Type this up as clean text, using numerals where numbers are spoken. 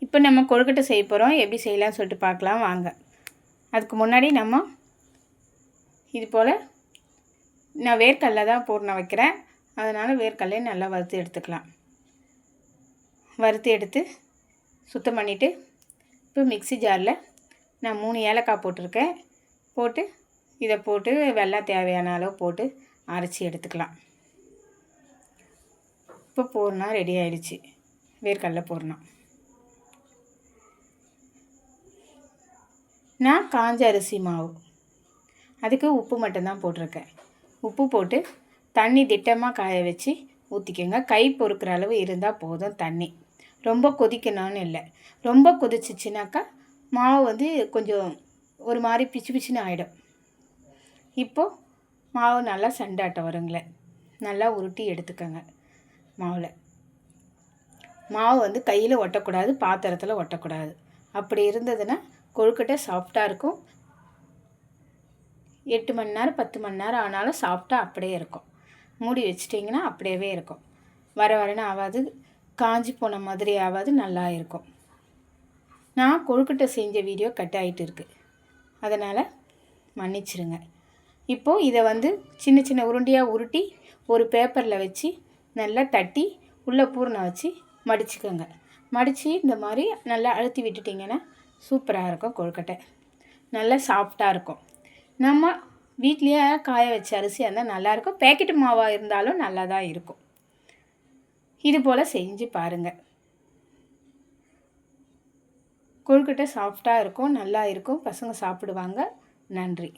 இப்போ நம்ம கொழுக்கட்டை செய்ய போகிறோம். எப்படி செய்யலாம்னு சொல்லிட்டு பார்க்கலாம் வாங்க. அதுக்கு முன்னாடி நம்ம இது போல் நான் வேர்க்கடலை தான் பூர்ணம் வைக்கிறேன். அதனால் வேர்க்கடலையை நல்லா வறுத்து எடுத்துக்கலாம். வறுத்து எடுத்து சுத்தம் பண்ணிவிட்டு இப்போ மிக்ஸி ஜாரில் நான் 3 ஏலக்காய் போட்டிருக்கேன். போட்டு இதை போட்டு வெல்லம் தேவையான அளவு போட்டு அரைச்சி எடுத்துக்கலாம். இப்போ பூர்ணம் ரெடி ஆயிடுச்சு. வேர்க்கடலை பூர்ணம். நான் காஞ்ச அரிசி மாவு, அதுக்கு உப்பு மட்டும்தான் போட்டிருக்கேன். உப்பு போட்டு தண்ணி திட்டமாக காய வச்சு ஊற்றிக்கோங்க. கை பொறுக்கிற அளவு இருந்தால் போதும். தண்ணி ரொம்ப கொதிக்கணும்னு இல்லை. ரொம்ப கொதிச்சிச்சினாக்கா மாவு கொஞ்சம் ஒரு மாதிரி பிச்சு பிச்சுன்னு ஆகிடும். இப்போது மாவு நல்லா சண்டாட்டம் வருங்களே, நல்லா உருட்டி எடுத்துக்கோங்க. மாவு கையில் ஒட்டக்கூடாது, பாத்திரத்தில் ஒட்டக்கூடாது. அப்படி இருந்ததுன்னா கொழுக்கட்டை சாஃப்டாக இருக்கும். 8 மணி நேரம் 10 மணி நேரம் ஆனாலும் சாஃப்டாக அப்படியே இருக்கும். மூடி வச்சிட்டிங்கன்னா அப்படியே இருக்கும். வரன்னு ஆகாது, காஞ்சி போன மாதிரி ஆகாது, நல்லா இருக்கும். நான் கொழுக்கட்டை செஞ்ச வீடியோ கட் ஆகிட்டு இருக்குது, அதனால் மன்னிச்சிருங்க. இப்போது இதை சின்ன சின்ன உருண்டையாக உருட்டி ஒரு பேப்பரில் வச்சு நல்லா தட்டி உள்ளே பூர்ணம் வச்சு மடிச்சுக்கோங்க. மடித்து இந்த மாதிரி நல்லா அழுத்தி விட்டுட்டிங்கன்னா சூப்பராக இருக்கும். கொழுக்கட்டை நல்லா சாஃப்டாக இருக்கும். நம்ம வீட்லேயே காய வச்ச அரிசியாக இருந்தால் நல்லாயிருக்கும். பேக்கெட்டு மாவாக இருந்தாலும் நல்லா தான் இருக்கும். இது போல் செஞ்சு பாருங்கள். கொழுக்கட்டை சாஃப்டாக இருக்கும், நல்லா இருக்கும். பசங்க சாப்பிடுவாங்க. நன்றி.